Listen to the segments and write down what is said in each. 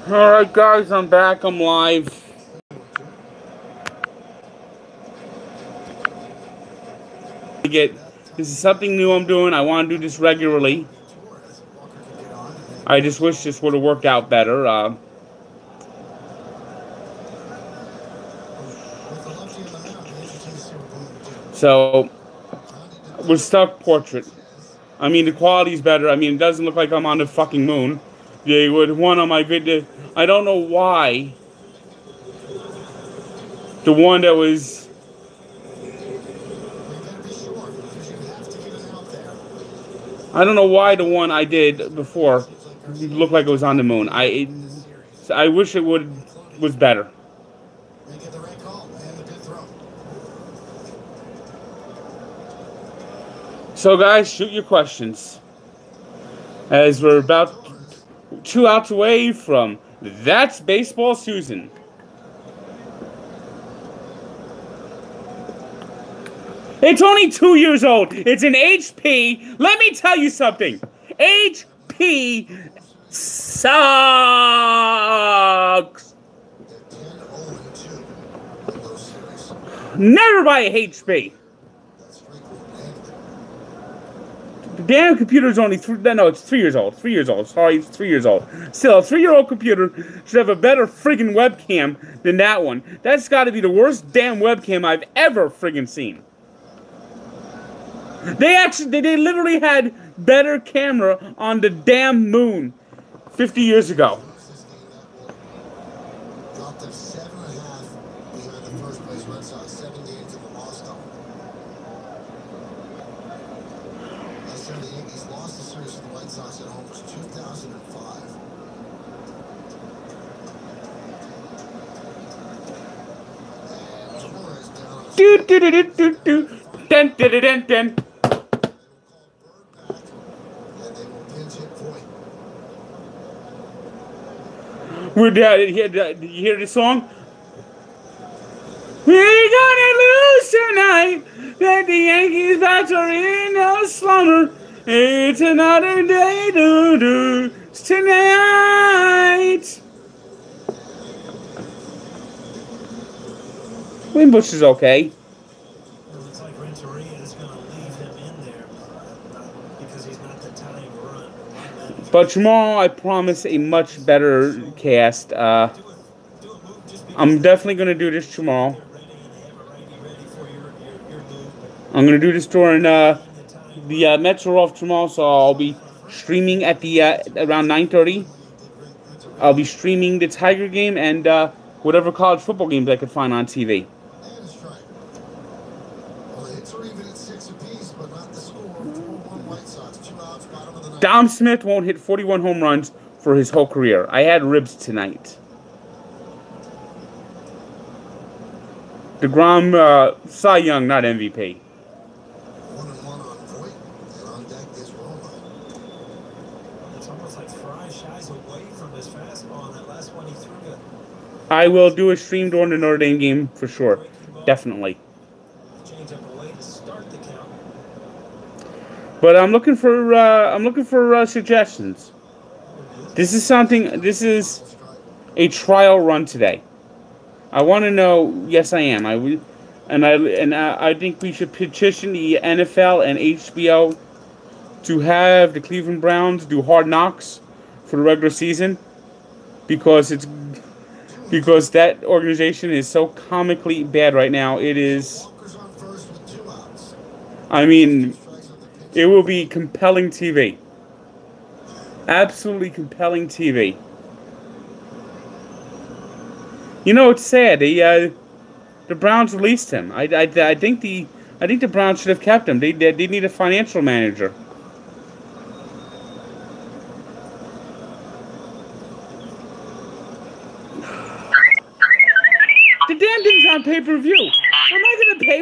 Alright guys, I'm back, I'm live. This is something new I'm doing. I want to do this regularly. I just wish this would have worked out better. So, with stock portrait. I mean, the quality's better. I mean, it doesn't look like I'm on the fucking moon. They would one on my video. I don't know why. The one that was... I don't know why the one I did before looked like it was on the moon. I wish it was better. So guys, shoot your questions. As we're about 2 outs away from That's Baseball Susan. It's only 2 years old. It's an HP. Let me tell you something. HP sucks. Never buy a HP. The damn computer's only it's 3 years old. 3 years old. Sorry, it's 3 years old. Still, a 3-year-old computer should have a better friggin' webcam than that one. That's got to be the worst damn webcam I've ever friggin' seen. They literally had better camera on the damn moon 50 years ago. Dropped them 7.5 behind the first place Red Sox, 7 games in the loss column. Last time the Yankees lost the series to the White Sox at home was 2005. Dun. You hear the song? We're gonna lose tonight. That the Yankees bats are in a slumber. It's another day to do tonight. Wimbush is okay. It looks like Renteria is going to leave him in there because he's not the tying run. But tomorrow I promise a much better cast. I'm definitely going to do this tomorrow. I'm going to do this during the Mets are off tomorrow, so I'll be streaming at the around 9:30. I'll be streaming the Tiger game and whatever college football games I could find on TV. Dom Smith won't hit 41 home runs for his whole career. I had ribs tonight. DeGrom, Cy Young, not MVP. 1-1 on Voit, and on deck is Roma. It's almost like Fry shies away from his fastball on that last one he threw good. I will do a stream during the Notre Dame game for sure. Definitely. Change up away to start the count. But I'm looking for suggestions. This is a trial run today. I want to know. Yes, I am. I think we should petition the NFL and HBO to have the Cleveland Browns do Hard Knocks for the regular season because that organization is so comically bad right now. It is. I mean, it will be compelling TV. Absolutely compelling TV. You know, it's sad. The Browns released him. I think the Browns should have kept him. They need a financial manager. The damn thing's on pay-per-view. Am I gonna pay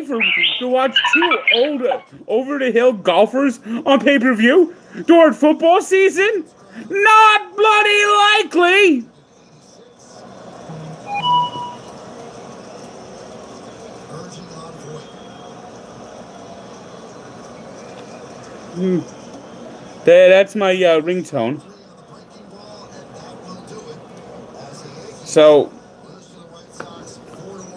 to watch two old over-the-hill golfers on pay-per-view during football season? Not bloody likely. That's my ringtone. So, Lose to the White Sox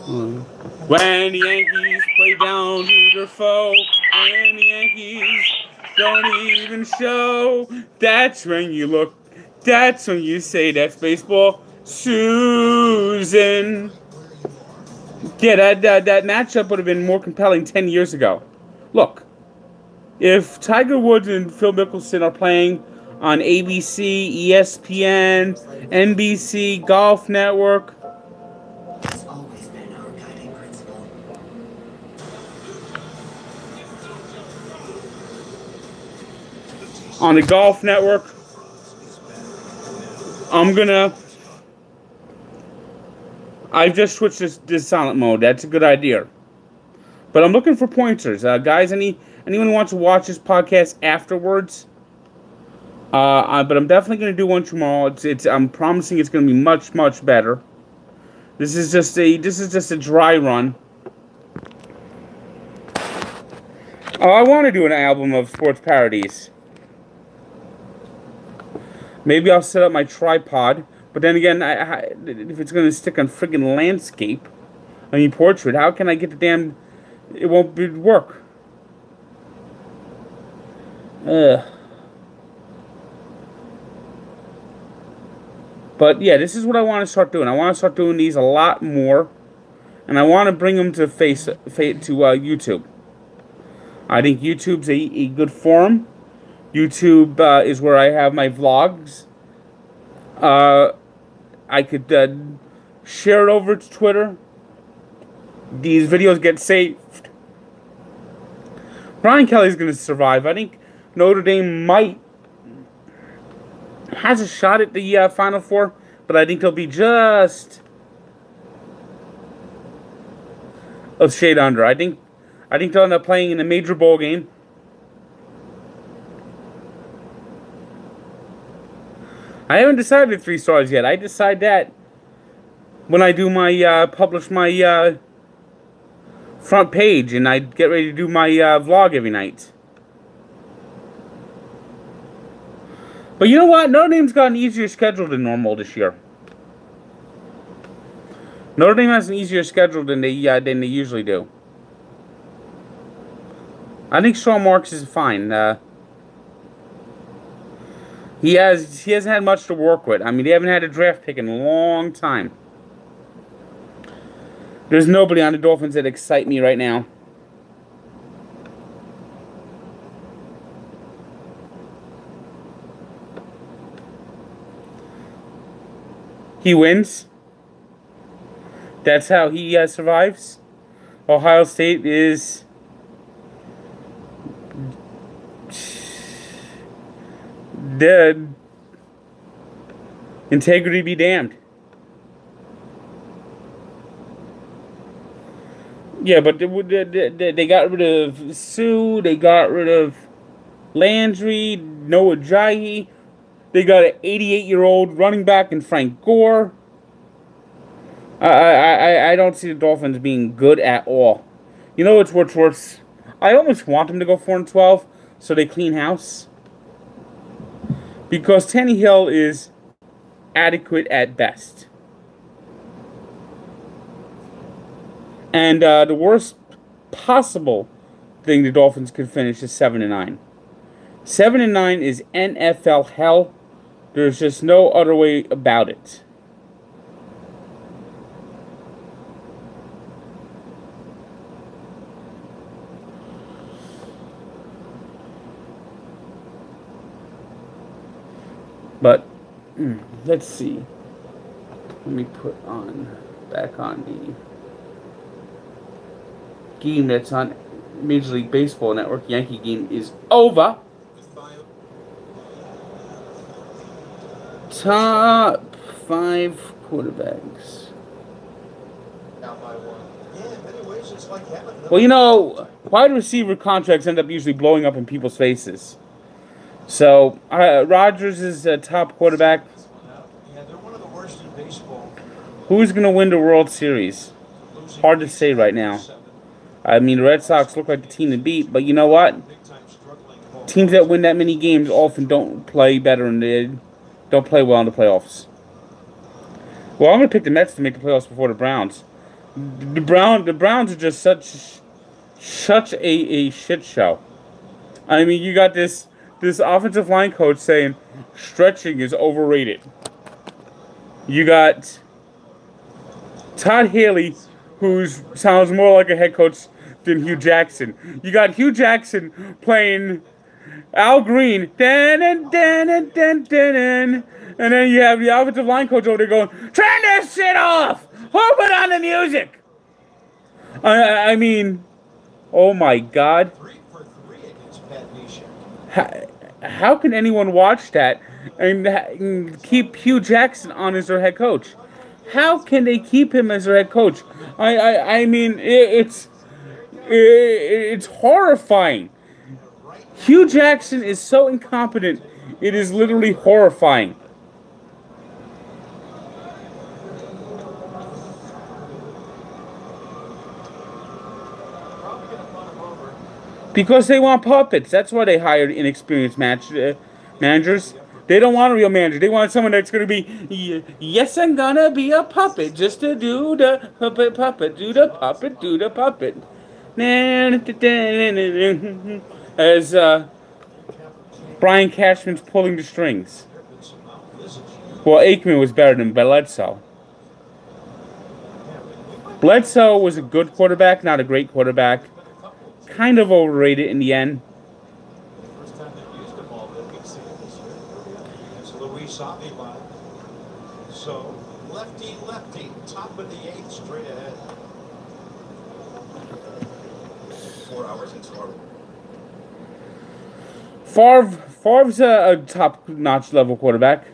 4-1. when the Yankees play down to their foe, when the Yankees don't even show, that's when you look, that's when you say that's baseball. Susan. Yeah, that matchup would have been more compelling 10 years ago. Look, if Tiger Woods and Phil Mickelson are playing on ABC, ESPN, NBC, Golf Network, It's always been our guiding principle. on the Golf Network, I've just switched this silent mode. That's a good idea. But I'm looking for pointers. Guys, anyone who wants to watch this podcast afterwards? But I'm definitely going to do one tomorrow. I'm promising it's going to be much, much better. This is just a dry run. Oh, I want to do an album of sports parodies. Maybe I'll set up my tripod. But then again, if it's going to stick on friggin' landscape, portrait, how can I get the damn... It won't work. But yeah, this is what I want to start doing. I want to start doing these a lot more. And I want to bring them to YouTube. I think YouTube's a good forum. YouTube is where I have my vlogs. I could share it over to Twitter. These videos get saved. Brian Kelly's going to survive. I think Notre Dame has a shot at the Final Four, but I think they'll be just a shade under. I think they'll end up playing in a major bowl game. I haven't decided 3 stars yet. I decide that when I do my publish my front page and I get ready to do my vlog every night. But you know what? Notre Dame's got an easier schedule than normal this year. Notre Dame has an easier schedule than they usually do. I think Sean Marks is fine. He hasn't had much to work with. I mean, they haven't had a draft pick in a long time. There's nobody on the Dolphins that excite me right now. He wins. That's how he survives. Ohio State is... dead. Integrity be damned. Yeah, but they got rid of Sue. They got rid of Landry, Noah Ajayi. They got an 88-year-old running back in Frank Gore. I don't see the Dolphins being good at all. You know what's worse? I almost want them to go 4-12 so they clean house. Because Tannehill is adequate at best. And the worst possible thing the Dolphins could finish is 7-9. 7-9 is NFL hell. There's just no other way about it. But let's see. Let me put back on the game that's on Major League Baseball Network. Yankee game is over. Top 5 quarterbacks. Well, you know, wide receiver contracts end up usually blowing up in people's faces. So, Rodgers is a top quarterback. Yeah, they're one of the worst in baseball. Who's going to win the World Series? Hard to say right now. I mean, the Red Sox look like the team to beat, but you know what? Teams that win that many games often don't play better and they don't play well in the playoffs. Well, I'm going to pick the Mets to make the playoffs before the Browns. The Browns are just such a shit show. I mean, you got this offensive line coach saying stretching is overrated. You got Todd Haley, who sounds more like a head coach than Hugh Jackson. You got Hugh Jackson playing Al Green, and then you have the offensive line coach over there going, "Turn this shit off! Who put on the music?" I mean, oh my God. 3 for 3 against Pat Neshek. How can anyone watch that and keep Hugh Jackson on as their head coach? How can they keep him as their head coach? I mean, it's horrifying. Hugh Jackson is so incompetent, it is literally horrifying. Because they want puppets. That's why they hired inexperienced managers. They don't want a real manager. They want someone that's going to be, yes, I'm going to be a puppet just to do the puppet, do the puppet, do the puppet. As Brian Cashman's pulling the strings. Well, Aikman was better than Bledsoe. Bledsoe was a good quarterback, not a great quarterback. Kind of overrated in the end. First time they used him all that we've seen this year. It's Luis Avila. So lefty, top of the 8th, straight ahead. 4 hours into our Favre's a top-notch level quarterback.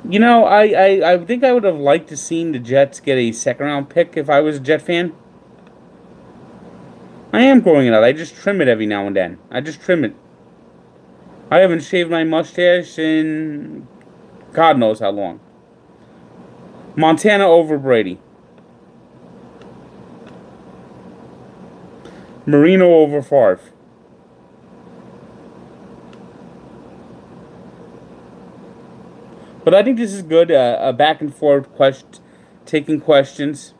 You know, I think I would have liked to seen the Jets get a second-round pick if I was a Jet fan. I am growing it out. I just trim it every now and then. I just trim it. I haven't shaved my mustache in God knows how long. Montana over Brady. Marino over Favre. But I think this is good. A back and forth taking questions.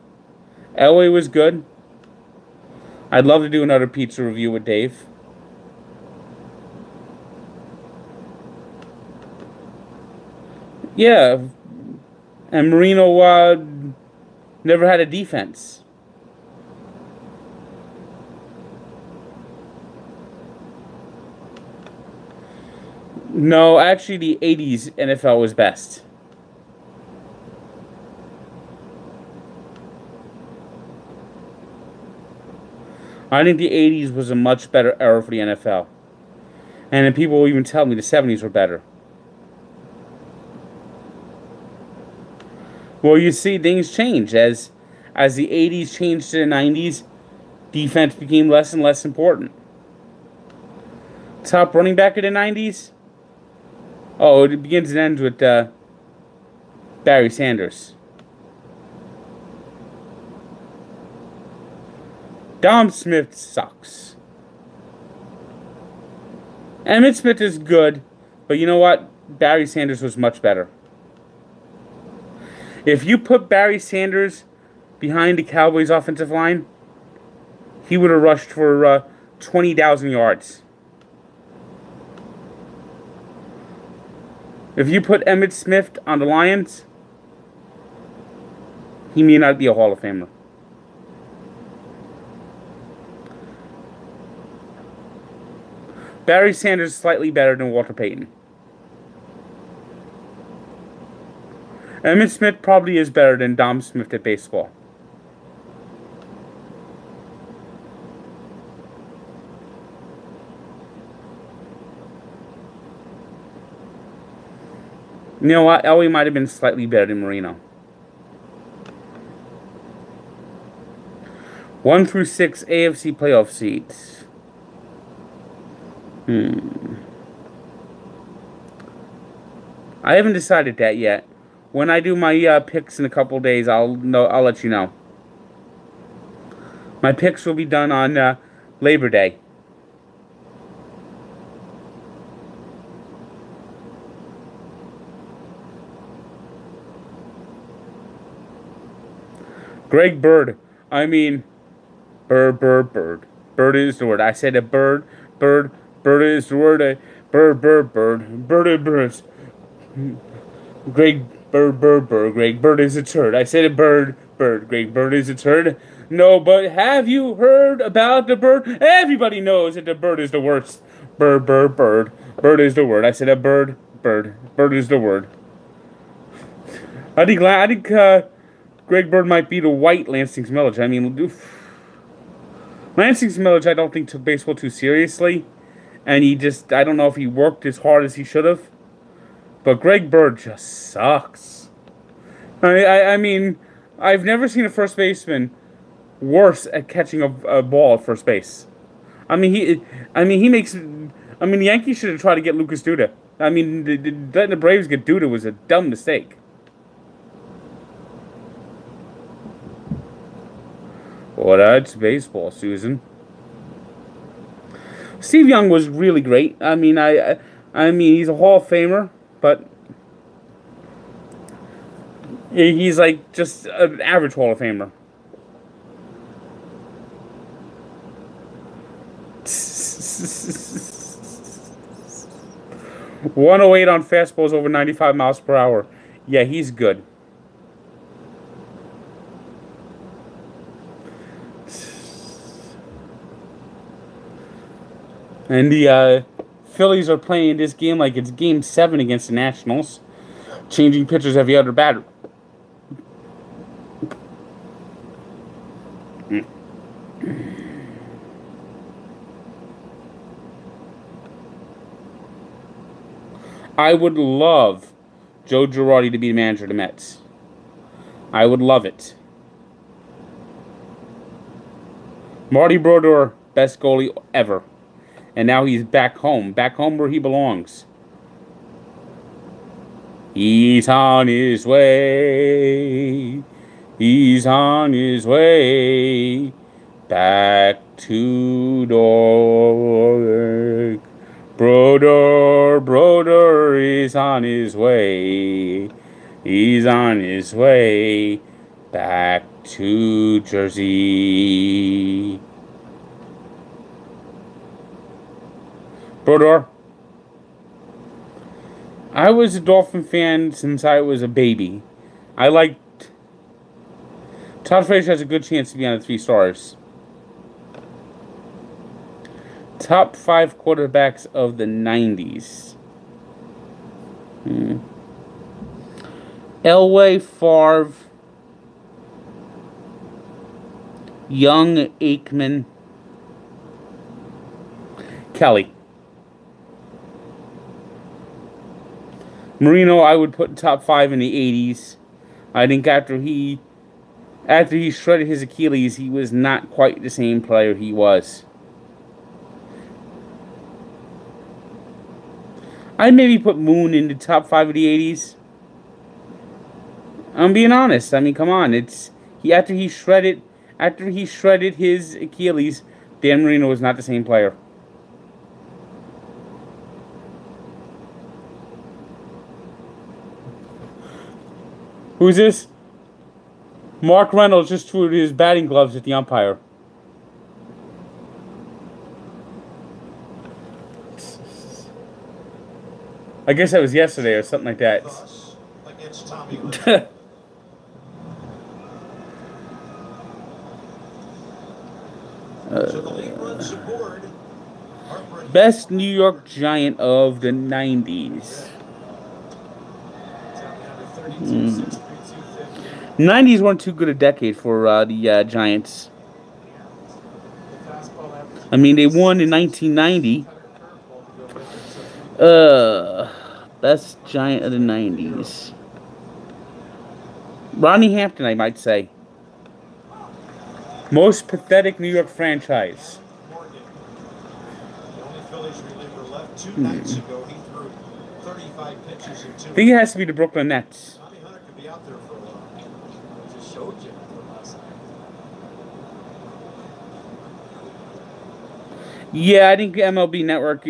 Elway was good. I'd love to do another pizza review with Dave. Yeah. And Marino never had a defense. No, actually the 80s NFL was best. I think the 80s was a much better era for the NFL. And then people will even tell me the 70s were better. Well, you see, things change. As the 80s changed to the 90s, defense became less and less important. Top running back of the 90s? Oh, it begins and ends with Barry Sanders. Dom Smith sucks. Emmitt Smith is good, but you know what? Barry Sanders was much better. If you put Barry Sanders behind the Cowboys' offensive line, he would have rushed for 20,000 yards. If you put Emmitt Smith on the Lions, he may not be a Hall of Famer. Barry Sanders is slightly better than Walter Payton. Emmitt Smith probably is better than Dom Smith at baseball. You know what? Elway might have been slightly better than Marino. 1 through 6 AFC playoff seeds. I haven't decided that yet. When I do my picks in a couple days, I'll let you know. My picks will be done on Labor Day. Greg Bird. I mean, bird. Bird is the word. I said a bird. Bird is the word. Birds. Greg Bird. Greg Bird is a turd. I said a bird. Greg Bird is a turd. No, but have you heard about the bird? Everybody knows that the bird is the worst. Bird. Bird is the word. I said a bird. Bird is the word. I think Greg Bird might be the white Lansing Smilage. I mean, Lansing Smilage I don't think took baseball too seriously. And I don't know if he worked as hard as he should have. But Greg Bird just sucks. I mean, I've never seen a first baseman worse at catching a ball at first base. The Yankees should have tried to get Lucas Duda. I mean, letting the Braves get Duda was a dumb mistake. Well, that's baseball, Susan. Steve Young was really great. I mean, he's a Hall of Famer, but he's like just an average Hall of Famer. .108 on fastballs over 95 miles per hour. Yeah, he's good. And the Phillies are playing this game like it's Game 7 against the Nationals. Changing pitchers every other batter. I would love Joe Girardi to be the manager of the Mets. I would love it. Marty Brodeur, best goalie ever. And now he's back home where he belongs. He's on his way. He's on his way back to Newark. Brodeur is on his way. He's on his way back to Jersey. Brodeur. I was a Dolphin fan since I was a baby. I liked... Todd Frazier has a good chance to be on the 3 stars. Top 5 quarterbacks of the 90s. Elway, Favre, Young, Aikman, Kelly. Marino, I would put top 5 in the 80s. I think after he shredded his Achilles, he was not quite the same player he was. I'd maybe put Moon in the top 5 of the 80s. I'm being honest. I mean, come on. After he shredded his Achilles, Dan Marino was not the same player. Who's this? Mark Reynolds just threw his batting gloves at the umpire. I guess that was yesterday or something like that. Against Tommy So the league runs aboard. Best New York Giant of the 90s. 90s weren't too good a decade for the Giants. I mean, they won in 1990. Best Giant of the 90s. Ronnie Hampton, I might say. Most pathetic New York franchise. The only Phillies reliever left 2 nights ago. He threw 35 pitches in 2. I think it has to be the Brooklyn Nets. Tommy Hunter could be out there for a while. I just showed you last night. Yeah, I think MLB Network.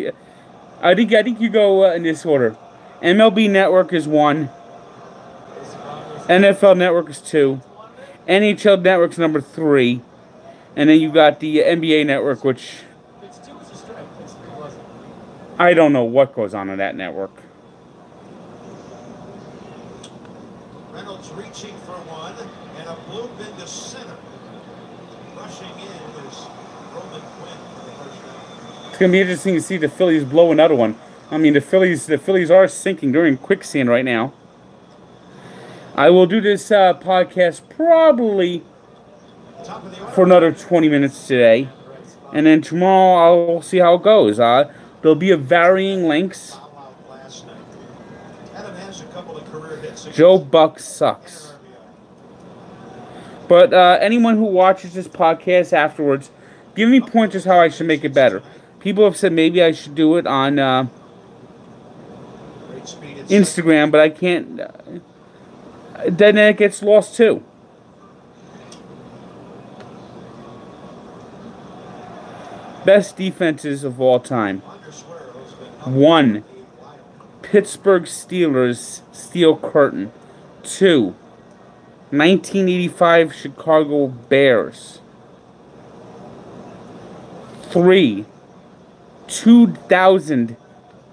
I think you go in this order. MLB Network is 1. NFL Network is 2. NHL Network's number 3. And then you got the NBA Network, which I don't know what goes on that network. Reynolds reaching for one, and a bloop into center. Rushing in is Roman Quinn for the first down. It's gonna be interesting to see the Phillies blow another one. I mean, the Phillies are sinking. They're in quicksand right now. I will do this podcast probably for another 20 minutes today, and then tomorrow I'll see how it goes. There'll be a varying lengths. Joe Buck sucks. But anyone who watches this podcast afterwards, give me pointers how I should make it better. People have said maybe I should do it on Instagram, but I can't. Then it gets lost too. Best defenses of all time. 1. Pittsburgh Steelers Steel Curtain. 2. 1985 Chicago Bears. 3. 2000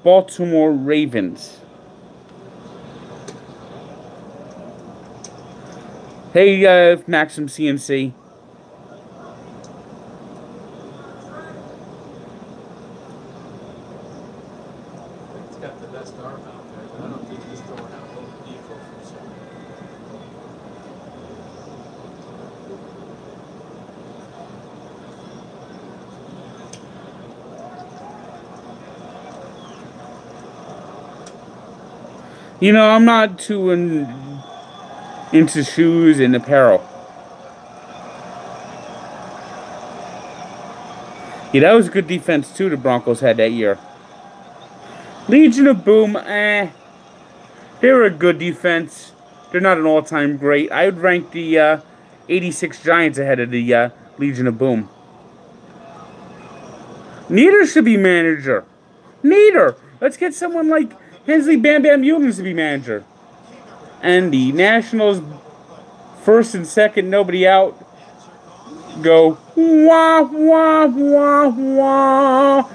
Baltimore Ravens. Hey, Maxim CNC. He's got the best arm out there, but I don't think he's throwing out Home Depot from somewhere. You know, I'm not too into shoes and apparel. Yeah, that was a good defense, too, the Broncos had that year. Legion of Boom, they're a good defense. They're not an all-time great. I would rank the 86 Giants ahead of the Legion of Boom. Neither should be manager. Neither. Let's get someone like Hensley Bam Bam Eulens to be manager. And the Nationals, first and second, nobody out, go wah wah wah wah.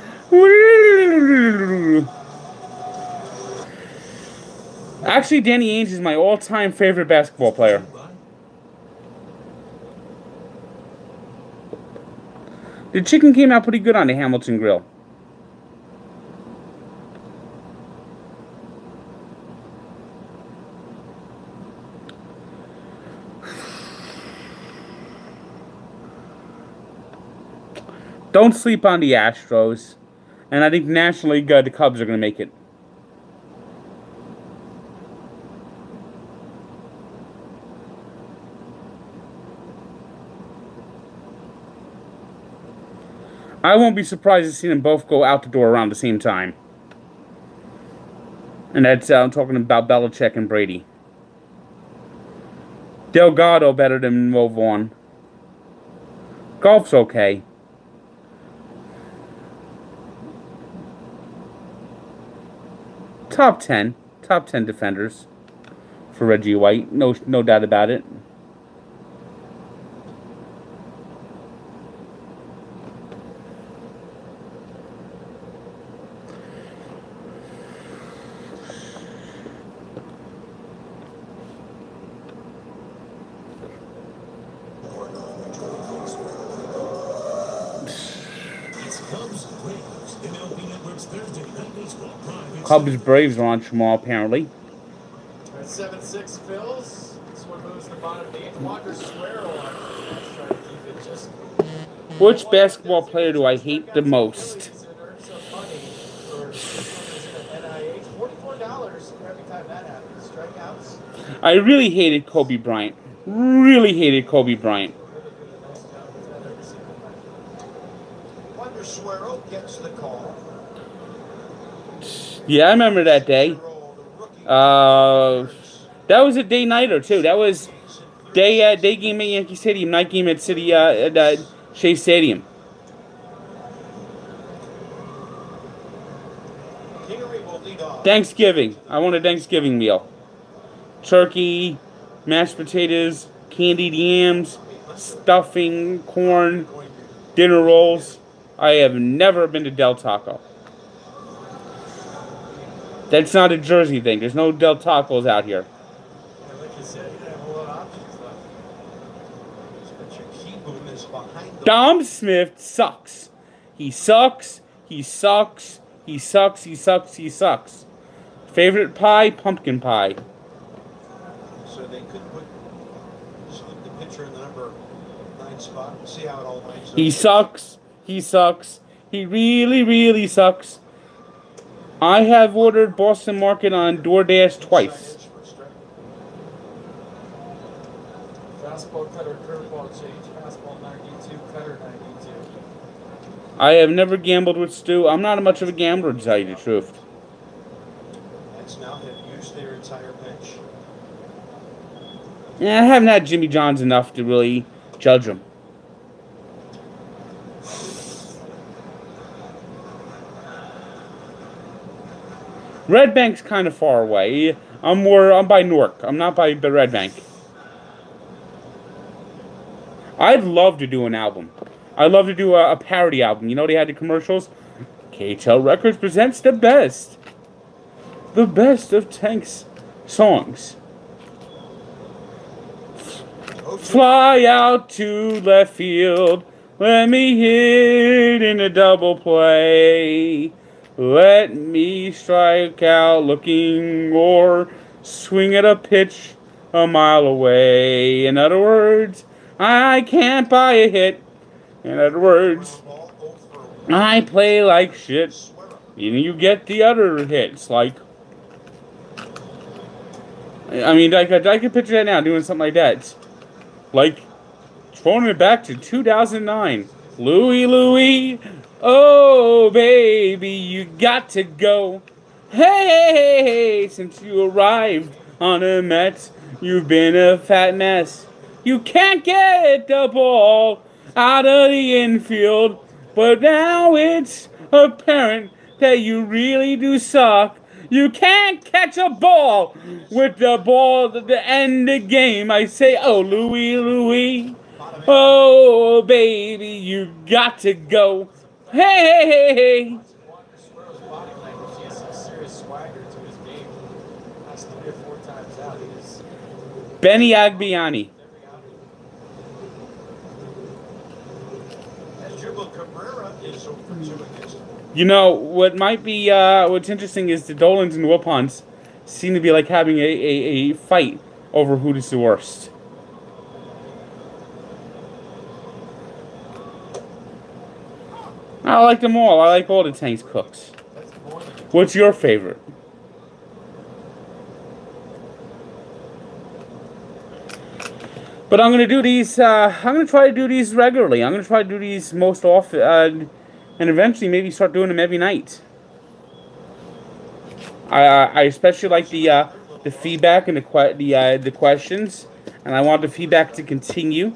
Actually, Danny Ainge is my all-time favorite basketball player. The chicken came out pretty good on the Hamilton Grill. Don't sleep on the Astros. And I think National League, the Cubs are going to make it. I won't be surprised to see them both go out the door around the same time. And that's, I'm talking about Belichick and Brady. Delgado better than Mo Vaughn. Golf's okay. Top 10 defenders for Reggie White. No doubt about it. Cubs Braves are on tomorrow, apparently. 7-6 Phils. This one moves the bottom of the eighth. Walker Square on. Let's try to keep it just. Which basketball player do I hate the most? $44 every time that happens. Strikeouts. I really hated Kobe Bryant. Really hated Kobe Bryant. Wonder Suero gets the call. Yeah, I remember that day. That was a day-nighter, too. That was day game at Yankee Stadium, night game at Shea Stadium. Thanksgiving. I want a Thanksgiving meal. Turkey, mashed potatoes, candied yams, stuffing, corn, dinner rolls. I have never been to Del Taco. That's not a Jersey thing. There's no Del Tacos out here. Yeah, like you said, you have a lot of options left. But your key boom is behind the Dom Smith sucks. He sucks. He sucks. He sucks. He sucks. He sucks. Favorite pie? Pumpkin pie. So they could put the pitcher in the number 9 spot and see how it all lines up. He sucks. He sucks. He really, really sucks. I have ordered Boston Market on DoorDash twice. Fastball, cutter, curveball change. Fastball 92, cutter 92. I have never gambled with Stu. I'm not much of a gambler, to tell you the truth. Mets now have used their entire bench. Yeah, I haven't had Jimmy John's enough to really judge him. Red Bank's kind of far away. I'm by Newark. I'm not by the Red Bank. I'd love to do an album. I'd love to do a parody album. You know, they had the commercials. KHL Records presents the best of Tank's songs. Fly out to left field. Let me hit in a double play. Let me strike out looking or swing at a pitch a mile away. In other words, I can't buy a hit. In other words, I play like shit. You get the other hits, like... I mean, I could picture that now, doing something like that. Like, throwing it back to 2009. Louie, Louie, oh, baby, you got to go. Hey, since you arrived on the Mets, you've been a fat mess. You can't get the ball out of the infield, but now it's apparent that you really do suck. You can't catch a ball with the ball at the end of the game. I say, oh, Louie, Louie, oh, baby, you got to go. Hey. Walker Squirrel's body language, he has some serious swagger to his game. That's 3 or 4 times out. He is Benny Agbiani. As Jubal Cabrera is over 2 against him. You know, what might be, what's interesting is the Dolans and Wilpons seem to be like having a fight over who is the worst. I like them all. I like all the Tank's cooks. What's your favorite? But I'm gonna do these. I'm gonna try to do these regularly. I'm gonna try to do these most often, and eventually maybe start doing them every night. I especially like the feedback and the questions, and I want the feedback to continue.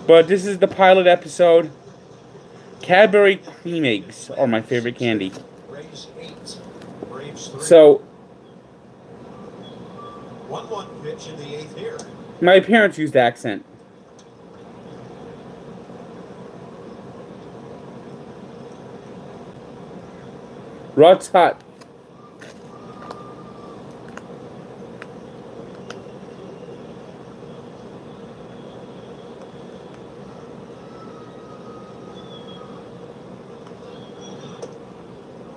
But this is the pilot episode. Cadbury cream eggs are my favorite candy. Rays 8, Braves 3. So 1-1 pitch in the 8th here. my parents used accent. Rot's hot.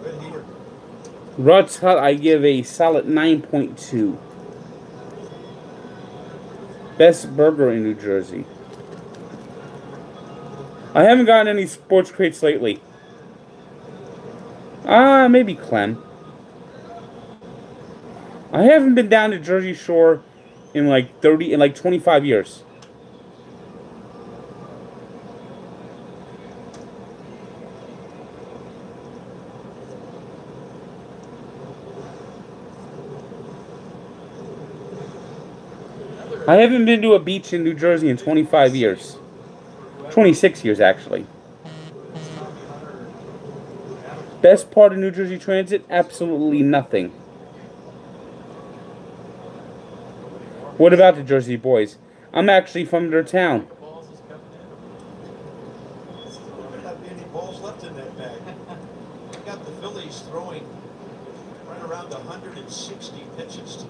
Good heater. Rot's hot. I give a solid 9.2. Best burger in New Jersey. I haven't gotten any sports crates lately. Maybe Clem. I haven't been down to Jersey Shore in like 25 years. I haven't been to a beach in New Jersey in 25 years. 26 years, actually. Best part of New Jersey Transit? Absolutely nothing. What about the Jersey Boys? I'm actually from their town. Balls is coming in. There might not be any balls left in that bag. I got the Phillies throwing right around 160 pitches.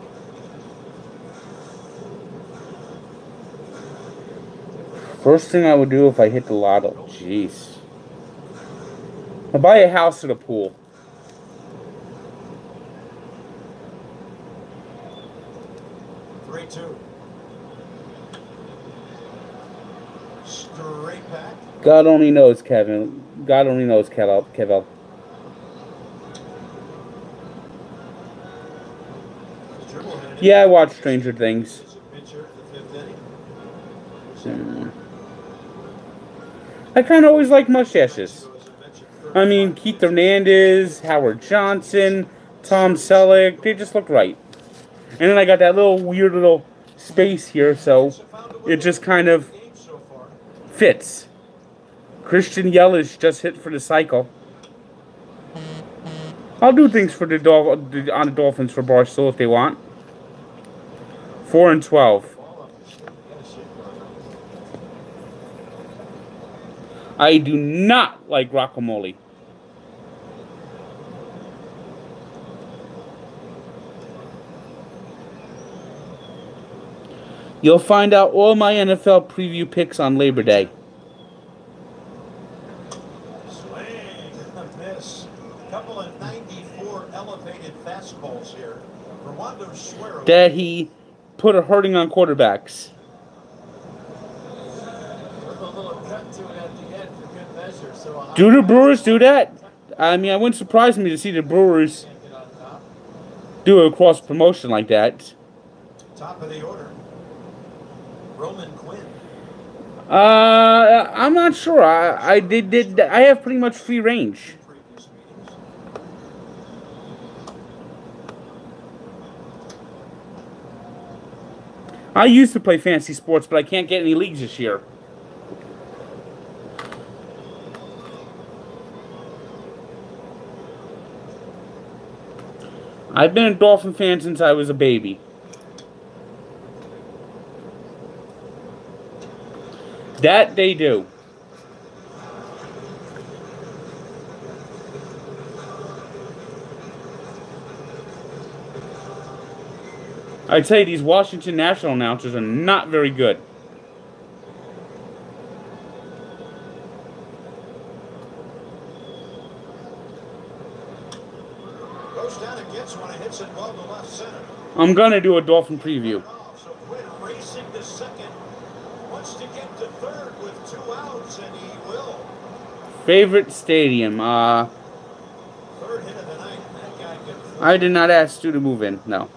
First thing I would do if I hit the lotto. Jeez. I'll buy a house at a pool. Three-two. Straight back. God only knows, Kevin. God only knows, Kevel. Yeah, I watch Stranger Things. I kind of always like mustaches. I mean, Keith Hernandez, Howard Johnson, Tom Selleck, they just look right. And then I got that little weird little space here, so it just kind of fits. Christian Yelich just hit for the cycle. I'll do things for the Dolphins for Barstool if they want. 4-12. I do not like guacamole. You'll find out all my NFL preview picks on Labor Day. Swing, a miss. Couple of 94 elevated fastballs here. Rolando Suero. That he put a hurting on quarterbacks. With a little cut to it at the end for good measure. So Do the Brewers do that? I mean, it wouldn't surprise me to see the Brewers can't get on top. do a cross promotion like that. Top of the order. Roman Quinn. I'm not sure. I have pretty much free range. Previous meetings. I used to play fantasy sports, but I can't get any leagues this year. I've been a Dolphin fan since I was a baby. That they do. I tell you, these Washington National announcers are not very good. Goes down and gets one and hits it well to left center. I'm going to do a Dolphin preview. So Quinn racing to second. Wants to get to third with 2 outs, and he will. Favorite stadium? Third hit of the night. That guy can. I did not ask Stu to move in. No.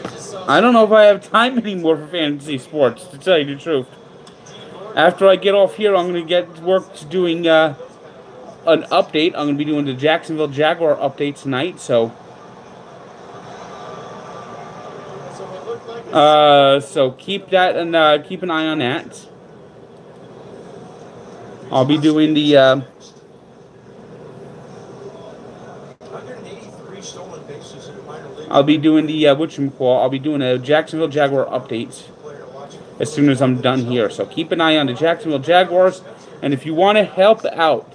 We just saw I don't know if I have time anymore for fantasy sports, to tell you the truth. After I get off here, I'm going to get work to doing an update. I'm going to be doing the Jacksonville Jaguar update tonight, so... it looked like a So keep that and keep an eye on that. I'll be doing the 183 stolen bases in the minor league. I'll be doing the whatchamacall. I'll be doing a Jacksonville Jaguar update Player watching. as soon as I'm done here. So keep an eye on the Jacksonville Jaguars, and if you want to help out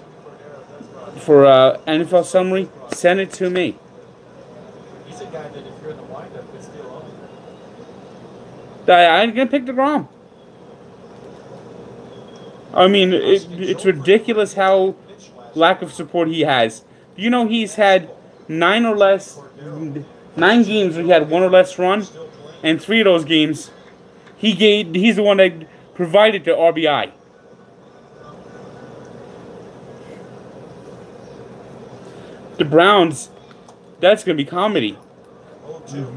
for NFL summary, send it to me. he's a guy that if you're in the windup could steal all of it. I'm gonna pick DeGrom. I mean, it's ridiculous how lack of support he has. You know, he's had 9 games where he had 1 or less run, and 3 of those games, he's the one that provided the RBI. The Browns, that's gonna be comedy. 0-2.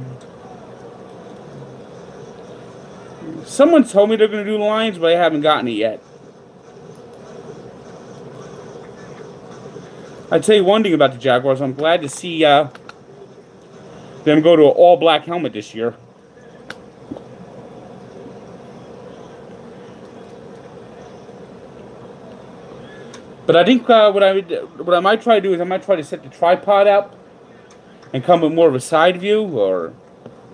Someone told me they're gonna do the Lions, but I haven't gotten it yet. I'll tell you one thing about the Jaguars. I'm glad to see them go to an all-black helmet this year. But I think what I might try to do is I might try to set the tripod up and come with more of a side view or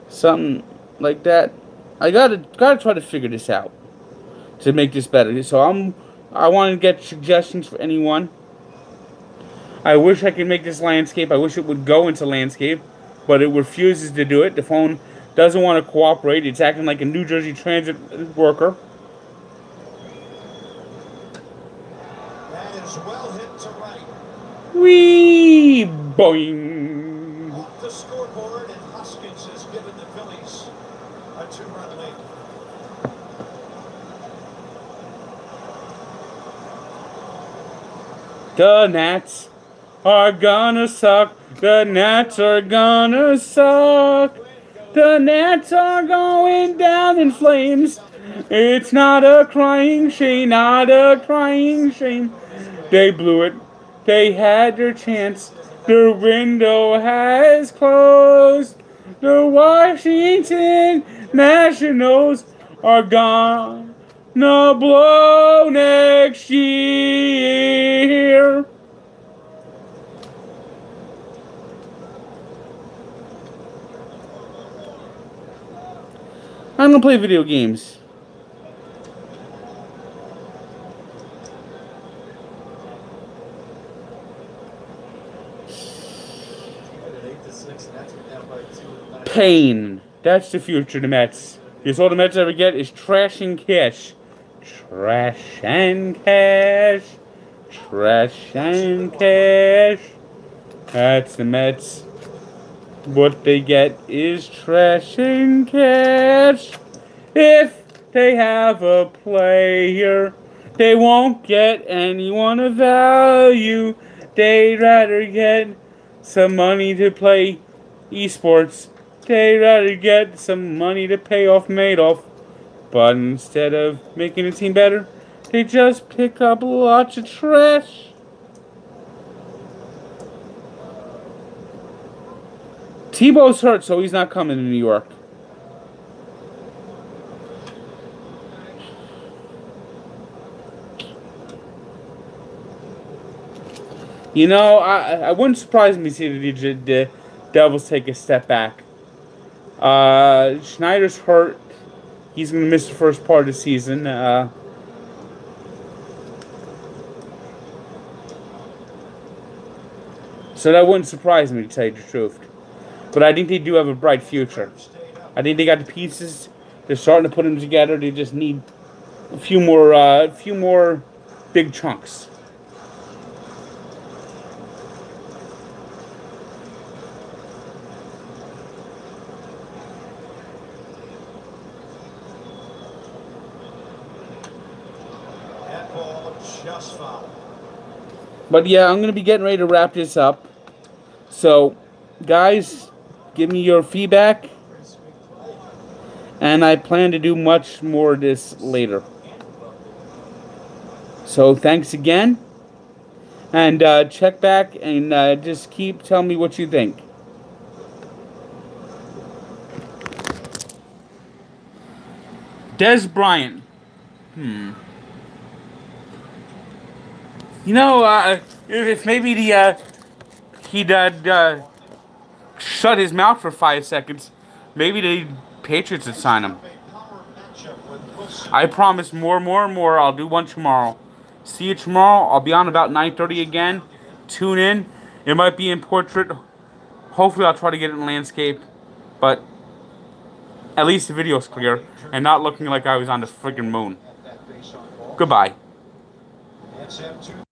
something like that. I gotta try to figure this out to make this better. So I want to get suggestions for anyone. I wish I could make this landscape. I wish it would go into landscape, but it refuses to do it. The phone doesn't want to cooperate. It's acting like a New Jersey Transit worker. That is well hit to right. Wee boing. Off the scoreboard, and Hoskins has given the Phillies a 2-run lead. The Nats are gonna suck. The Nats are gonna suck. The Nats are going down in flames. It's not a crying shame, not a crying shame. They blew it. They had their chance. The window has closed. The Washington Nationals are gonna blow next year. I don't play video games. Pain. That's the future of the Mets. Because all the Mets ever get is trash and cash. Trash and cash. Trash and cash. That's the Mets. What they get is trash and cash. If they have a player, they won't get anyone of value. They'd rather get some money to play esports. They'd rather get some money to pay off Madoff. But instead of making the team better, they just pick up lots of trash. Tebow's hurt, so he's not coming to New York. You know, I wouldn't surprise me to see the Devils take a step back. Schneider's hurt. He's going to miss the first part of the season. So that wouldn't surprise me, to tell you the truth. But I think they do have a bright future. I think they got the pieces. They're starting to put them together. They just need a few more big chunks. That ball just fouled. But yeah, I'm going to be getting ready to wrap this up. So, guys, give me your feedback. And I plan to do much more of this later. So, thanks again. And check back and just keep telling me what you think. Des Bryant. You know, if maybe he'd shut his mouth for 5 seconds, maybe the Patriots would sign him. I promise more. I'll do one tomorrow. See you tomorrow. I'll be on about 9:30 again. Tune in. It might be in portrait. Hopefully I'll try to get it in landscape. But at least the video's clear and not looking like I was on the friggin' moon. Goodbye. Nets have 2